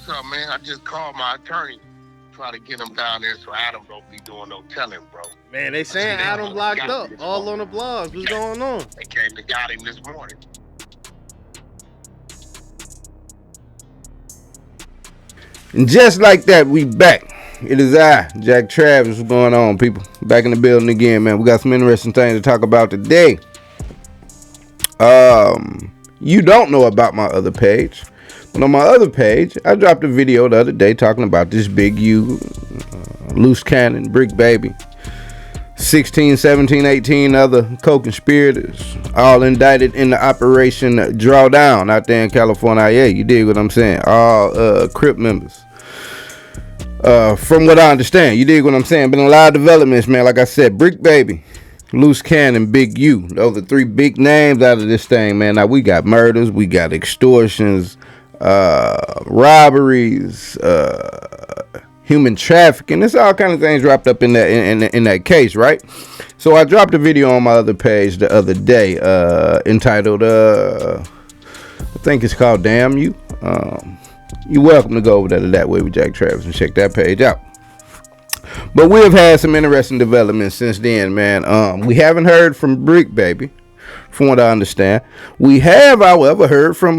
up, man? I just called my attorney, try to get him down there so Adam don't be doing no telling, bro. Man, they saying Adam locked up all on the blogs. What's going on? They came and got him this morning. And just like that, we back. It is I, Jack Travis. What's going on, people? Back in the building again, man. We got some interesting things to talk about today. You don't know about my other page. But on my other page, I dropped a video the other day talking about this Big U, loose cannon, brick baby, 16, 17, 18 other co-conspirators, all indicted in the Operation Drawdown out there in California. Yeah, you dig what I'm saying? All Crip members. From what I understand, you dig what I'm saying? Been a lot of developments, man. Like I said, brick baby, loose cannon, Big U. Those are three big names out of this thing, man. Now we got murders, we got extortions, robberies, human trafficking. There's all kind of things wrapped up in that in that case, right? So I dropped a video on my other page the other day, entitled I think it's called Damn You. You're welcome to go over there to That Way with Jack Travis and check that page out. But we have had some interesting developments since then, man. We haven't heard from Brick Baby, from what I understand. We have, however, heard from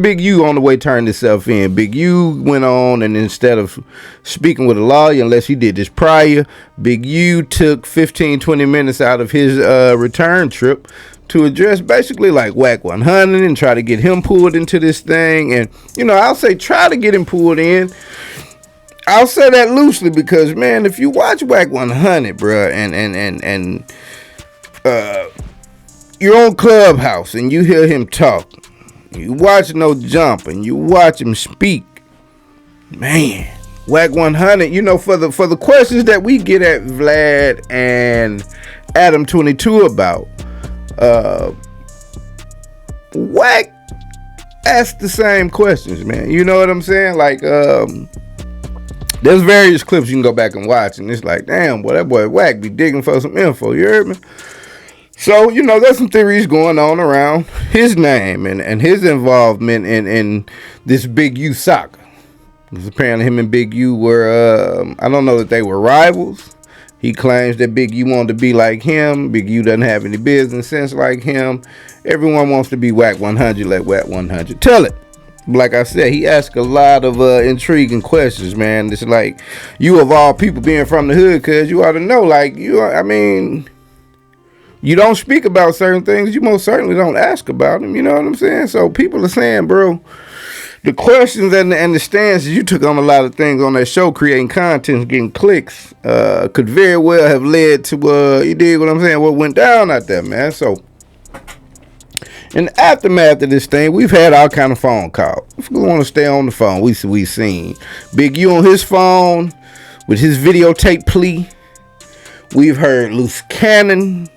Big U on the way turning himself in. Big U went on, and instead of speaking with a lawyer, unless he did this prior, Big U took 15-20 minutes out of his return trip to address basically like Whack 100 and try to get him pulled into this thing. And, you know, I'll say try to get him pulled in. I'll say that loosely because, man, if you watch Whack 100, bro, and you're on Clubhouse and you hear him talk, you watch No Jump and you watch him speak, man, Whack 100, you know, for the questions that we get at Vlad and Adam 22 about, Whack asked the same questions, man. You know what I'm saying? Like, there's various clips you can go back and watch, and it's like, damn, boy, that boy Whack be digging for some info. You heard me? So, you know, there's some theories going on around his name and his involvement in this Big U saga. Because apparently him and Big U were, I don't know that they were rivals. He claims that Big U wanted to be like him. Big U doesn't have any business sense like him. Everyone wants to be Whack 100. Let Whack 100 tell it. Like I said, he asked a lot of intriguing questions, man. It's like, you of all people being from the hood, cuz you ought to know, like, you don't speak about certain things. You most certainly don't ask about them. You know what I'm saying? So people are saying, bro, the questions and the stances you took on a lot of things on that show, creating content, getting clicks, could very well have led to, you dig what I'm saying, what went down out there, man. So, in the aftermath of this thing, we've had all kind of phone calls. If we want to stay on the phone, we seen Big U on his phone with his videotape plea. We've heard Loose Cannon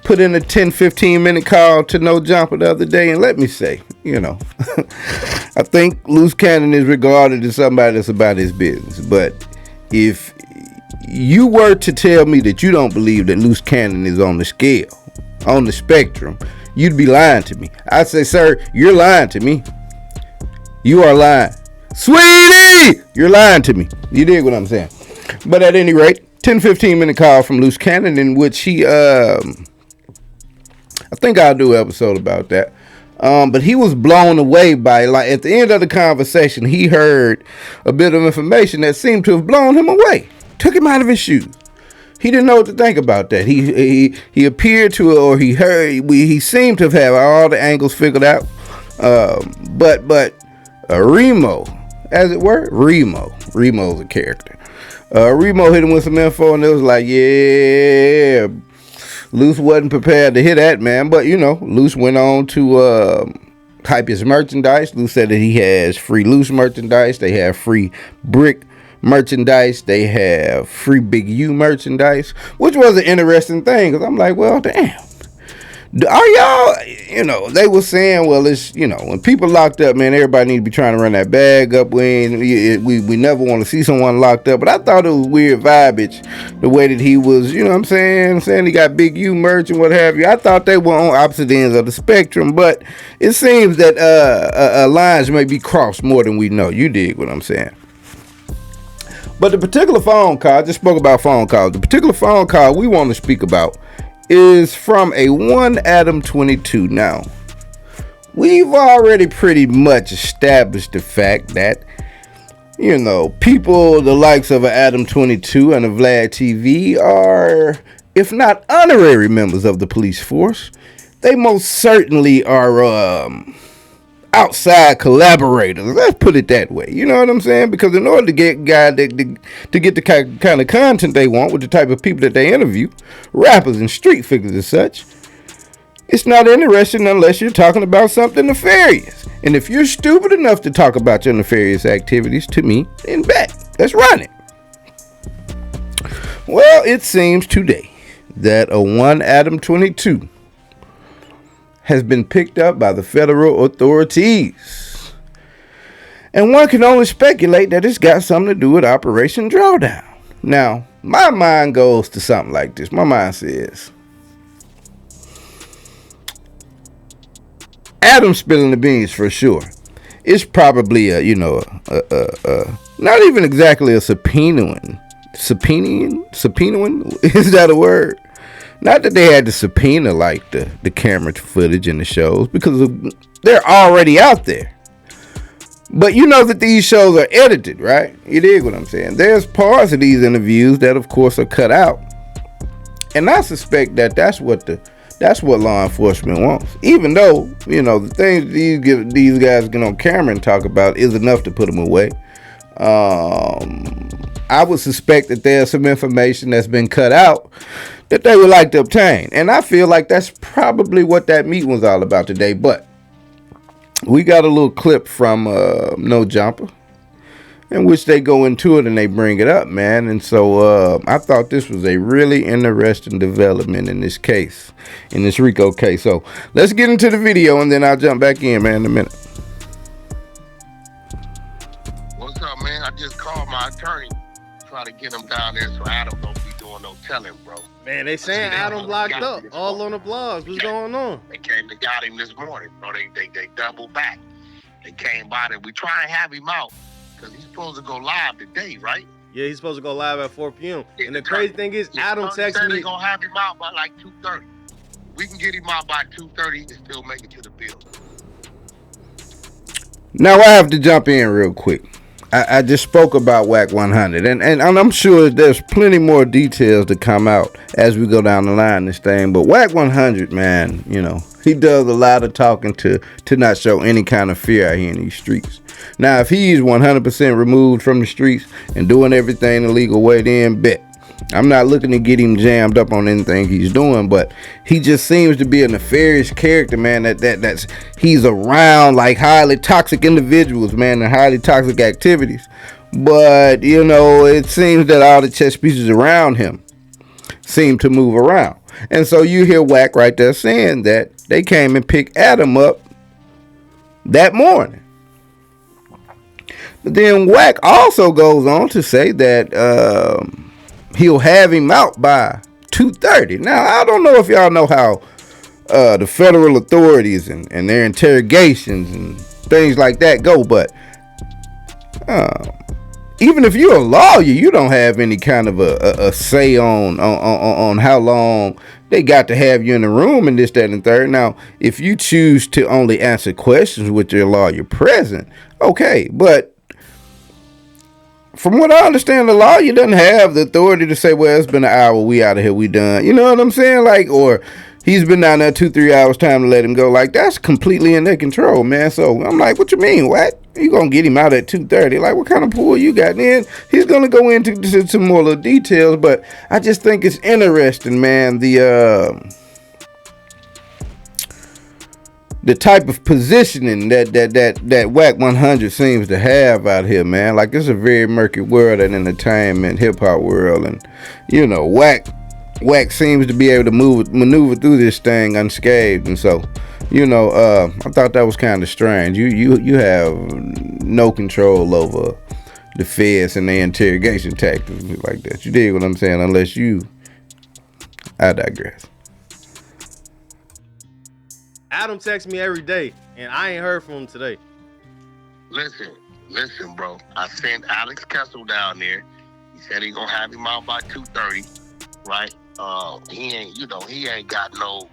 put in a 10-15 minute call to No Jumper the other day, and let me say, you know, I think Loose Cannon is regarded as somebody that's about his business. But if you were to tell me that you don't believe that Loose Cannon is on the scale, on the spectrum, you'd be lying to me. I'd say, sir, you're lying to me. You are lying. Sweetie, you're lying to me. You dig what I'm saying? But at any rate, 10-15 minute call from Loose Cannon in which he, I think I'll do an episode about that. But he was blown away by, like, at the end of the conversation, he heard a bit of information that seemed to have blown him away. Took him out of his shoes. He didn't know what to think about that. He appeared to, or he heard, he seemed to have all the angles figured out. But Remo, as it were, Remo's a character. Remo hit him with some info, and it was like, yeah, Luce wasn't prepared to hear that, man. But, you know, Luce went on to hype his merchandise. Luce said that he has free Luce merchandise. They have free Brick merchandise. They have free Big U merchandise, which was an interesting thing, because I'm like, well, damn. Are y'all, they were saying, well, it's, when people locked up, man, everybody need to be trying to run that bag up. We never want to see someone locked up. But I thought it was weird vibage, the way that he was, you know what I'm saying he got Big U merch and what have you. I thought they were on opposite ends of the spectrum, but it seems that lines may be crossed more than we know. You dig what I'm saying? But the particular phone call, I just spoke about phone calls. The particular phone call we want to speak about is from a one Adam 22. Now, we've already pretty much established the fact that, people the likes of an Adam 22 and a Vlad TV are, if not honorary members of the police force, they most certainly are outside collaborators. Let's put it that way. You know what I'm saying? Because in order to get to get the kind of content they want with the type of people that they interview, rappers and street figures and such, it's not interesting unless you're talking about something nefarious. And if you're stupid enough to talk about your nefarious activities to me, then bet. Let's run it. Well, it seems today that a one Adam 22 has been picked up by the federal authorities. And one can only speculate that it's got something to do with Operation Drawdown. Now, my mind goes to something like this. My mind says, Adam spilling the beans for sure. It's probably not even exactly a subpoenaing. Subpoenaing? Is that a word? Not that they had to subpoena like the camera footage in the shows, because they're already out there. But you know that these shows are edited, right? You dig what I'm saying? There's parts of these interviews that, of course, are cut out. And I suspect that that's what law enforcement wants. Even though, the things these guys get on camera and talk about is enough to put them away. I would suspect that there's some information that's been cut out that they would like to obtain. And I feel like that's probably what that meeting was all about today. But we got a little clip from No Jumper in which they go into it and they bring it up, man. And so I thought this was a really interesting development in this case, in this RICO case. So let's get into the video and then I'll jump back in, man, in a minute. What's up, man? I just called my attorney, try to get him down there so Adam don't be doing no telling, bro. Man, they saying Adam locked up all on the blogs. What's going on? They came and got him this morning, bro. They doubled back. They came by and we try and have him out because he's supposed to go live today, right? Yeah, he's supposed to go live at 4 p.m. And the crazy thing is, Adam texted me. They're going to have him out by like 2:30. We can get him out by 2:30 and still make it to the building. Now I have to jump in real quick. I just spoke about WAC 100, and I'm sure there's plenty more details to come out as we go down the line this thing. But WAC 100, man, he does a lot of talking to not show any kind of fear out here in these streets. Now, if he's 100% removed from the streets and doing everything the legal way, then bet. I'm not looking to get him jammed up on anything he's doing, but he just seems to be a nefarious character, man. That's he's around like highly toxic individuals, man, and highly toxic activities. But it seems that all the chess pieces around him seem to move around, and so you hear WAC right there saying that they came and picked Adam up that morning. But then WAC also goes on to say that he'll have him out by 2:30. Now, I don't know if y'all know how the federal authorities and their interrogations and things like that go, but even if you're a lawyer, you don't have any kind of a say on how long they got to have you in the room and this, that, and third. Now, if you choose to only answer questions with your lawyer present, okay, but from what I understand, the lawyer doesn't have the authority to say, well, it's been an hour, we out of here, we done. You know what I'm saying? Like, or he's been down there 2-3 hours, time to let him go. Like, that's completely in their control, man. So I'm like, what you mean, what? You gonna get him out at 2:30? Like, what kind of pool you got? Then he's gonna go into some more little details, but I just think it's interesting, man. The type of positioning that WAC 100 seems to have out here, man. Like, it's a very murky world, and entertainment, hip hop world, and WAC Wack seems to be able to maneuver through this thing unscathed, and so, you know, I thought that was kind of strange. You have no control over the feds and their interrogation tactics like that. You dig what I'm saying? Unless you, I digress. Adam texts me every day, and I ain't heard from him today. Listen, bro. I sent Alex Kessel down there. He said he gonna have him out by 2:30, right? He ain't got no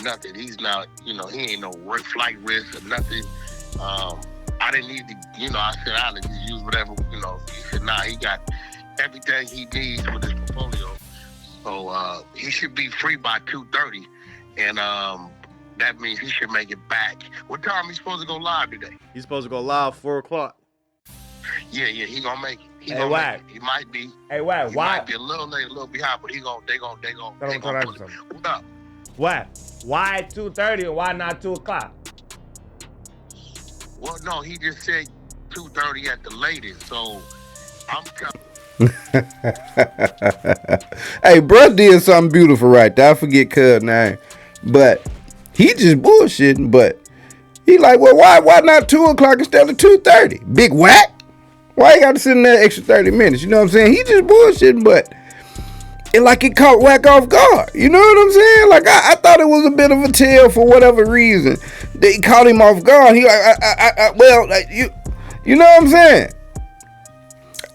nothing. He's not, he ain't no flight risk or nothing. I didn't need to, I said, Alex, just use whatever, he said, nah, he got everything he needs with his portfolio. So he should be free by 2:30, and that means he should make it back. What time he supposed to go live today? He's supposed to go live 4 o'clock. Yeah, he gonna make it. He might be. Hey, Wack, why? Might be a little late, a little behind, but they gonna pull it. What up? Wack, why 2:30 or why not 2 o'clock? Well, no, he just said 2:30 at the latest, so I'm telling. Hey, bro did something beautiful right there. I forget cuz name, but he just bullshitting. But he like, well, why not 2 o'clock instead of 2:30? Big Wack. Why you got to sit in there extra 30 minutes? You know what I'm saying? He just bullshitting, but it caught Wack off guard. You know what I'm saying? Like, I thought it was a bit of a tell for whatever reason. They caught him off guard. He like, you know what I'm saying?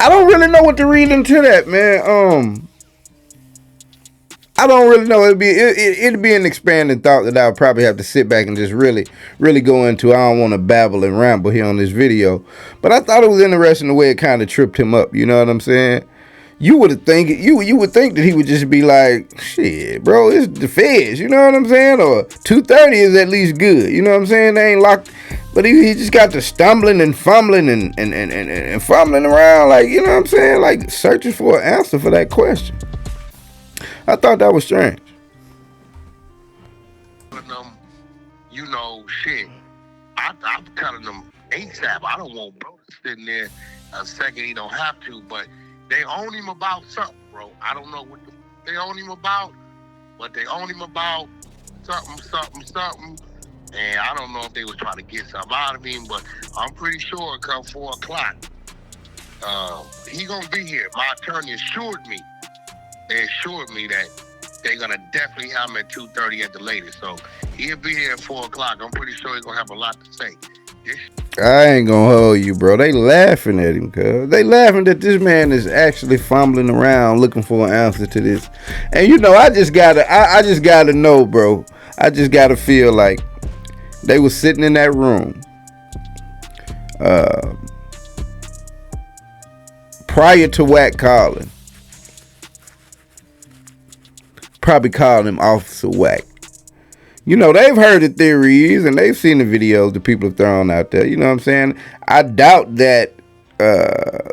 I don't really know what to read into that, man. I don't really know. It'd be an expanding thought that I'll probably have to sit back and just really go into. I don't want to babble and ramble here on this video, but I thought it was interesting the way it kind of tripped him up. You know what I'm saying? You would think that he would just be like, shit, bro, it's the feds. You know what I'm saying? Or 2:30 is at least good. You know what I'm saying? They ain't locked, but he just got to stumbling and fumbling and fumbling around, like, you know what I'm saying? Like searching for an answer for that question. I thought that was strange. Shit. I'm telling them ASAP. I don't want bro to sit in there a second. He don't have to, but they own him about something, bro. I don't know what they own him about, but they own him about something. And I don't know if they was trying to get something out of him, but I'm pretty sure come 4 o'clock, he gonna be here. My attorney assured me. They assured me that they're gonna definitely have him at 2:30 at the latest. So he'll be here at 4 o'clock. I'm pretty sure he's gonna have a lot to say. I ain't gonna hold you, bro. They laughing at him, cuz. They laughing that this man is actually fumbling around looking for an answer to this. And I just gotta know, bro. I just gotta feel like they was sitting in that room. Prior to Wack calling. Probably called him Officer Wack. They've heard the theories and they've seen the videos that people have thrown out there. You know what I'm saying? I doubt that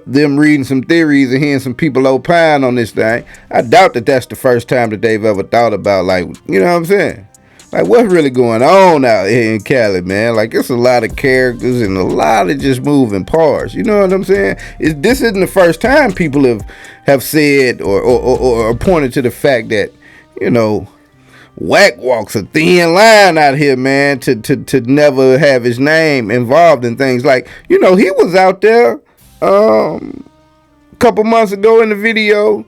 them reading some theories and hearing some people opine on this thing, I doubt that that's the first time that they've ever thought about, like, you know what I'm saying? Like, what's really going on out here in Cali, man? Like, it's a lot of characters and a lot of just moving parts. You know what I'm saying? This isn't the first time people have said or pointed to the fact that, Wack walks a thin line out here, man, to never have his name involved in things. Like, he was out there a couple months ago in the video,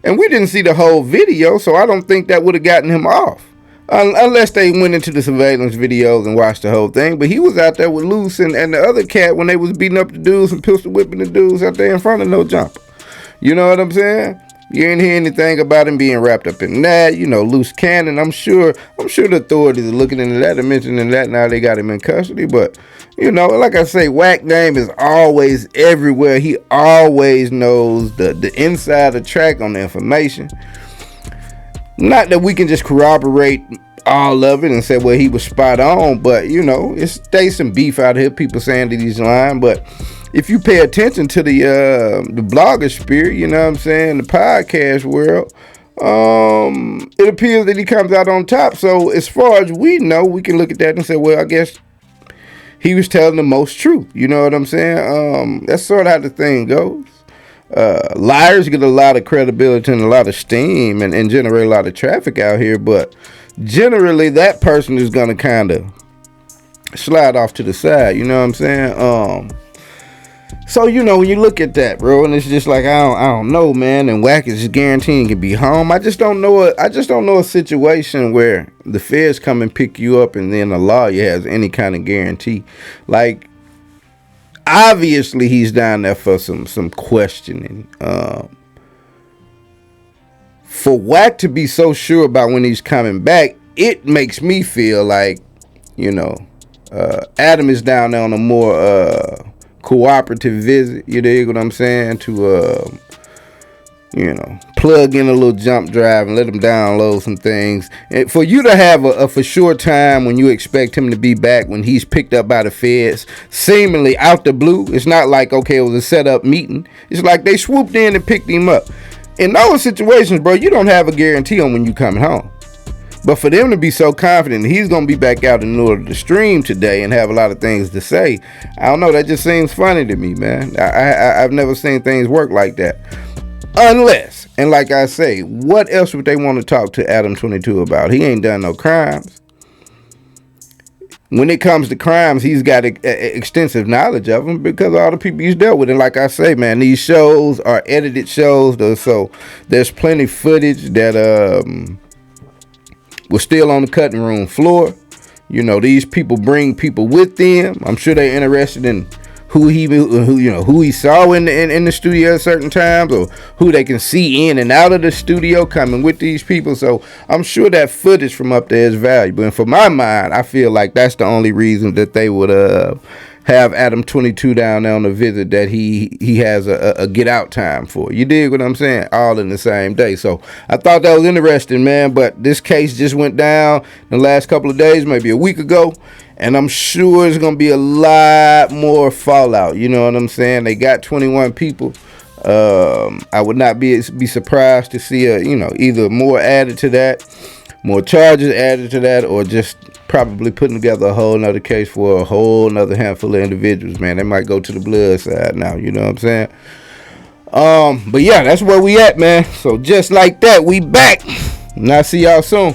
and we didn't see the whole video, so I don't think that would have gotten him off. Unless they went into the surveillance videos and watched the whole thing. But he was out there with Luce and the other cat when they was beating up the dudes and pistol whipping the dudes out there in front of No Jumper. You know what I'm saying? You ain't hear anything about him being wrapped up in that. Loose cannon. I'm sure the authorities are looking into that and mentioning that now they got him in custody. But, like I say, Wack name is always everywhere. He always knows the inside of the track on the information. Not that we can just corroborate all of it and say, well, he was spot on, but it's stays some beef out here, people saying that he's lying. But if you pay attention to the blogger spirit, you know what I'm saying, the podcast world, it appears that he comes out on top. So as far as we know, we can look at that and say, well, I guess he was telling the most truth. You know what I'm saying? That's sort of how the thing goes. Liars get a lot of credibility and a lot of steam and generate a lot of traffic out here, but generally that person is gonna kind of slide off to the side. You know what I'm saying? So you know when you look at that, bro, and it's just like I don't know, man. And Wack is just guaranteeing to be home. I just don't know a situation where the feds come and pick you up and then the lawyer has any kind of guarantee. Like obviously he's down there for some questioning. For Wack to be so sure about when he's coming back, it makes me feel like, you know, Adam is down there on a more cooperative visit, you dig what I'm saying, to you know, plug in a little jump drive and let him download some things. And for you to have a for sure time when you expect him to be back, when he's picked up by the feds seemingly out the blue, it's not like, okay, it was a set up meeting. It's like they swooped in and picked him up. In those situations, bro, you don't have a guarantee on when you coming home. But for them to be so confident he's going to be back out in order to stream today and have a lot of things to say, I don't know, that just seems funny to me, man. I've never seen things work like that. Unless, and like I say, what else would they want to talk to Adam 22 about? He ain't done no crimes. When it comes to crimes, he's got extensive knowledge of them because of all the people he's dealt with. And like I say, man, these shows are edited shows, though, so there's plenty footage that was still on the cutting room floor. You know, these people bring people with them. I'm sure they're interested in who he saw in the studio at certain times, or who they can see in and out of the studio coming with these people. So I'm sure that footage from up there is valuable. And for my mind, I feel like that's the only reason that they would have Adam 22 down there on the visit that he has a get out time for. You dig what I'm saying? All in the same day. So I thought that was interesting, man. But this case just went down the last couple of days, maybe a week ago. And I'm sure it's going to be a lot more fallout. You know what I'm saying? They got 21 people. I would not be surprised to see either more added to that, more charges added to that, or just probably putting together a whole nother case for a whole nother handful of individuals, man. They might go to the blood side now, you know what I'm saying? But yeah, that's where we at, man. So just like that, we back. And I'll see y'all soon.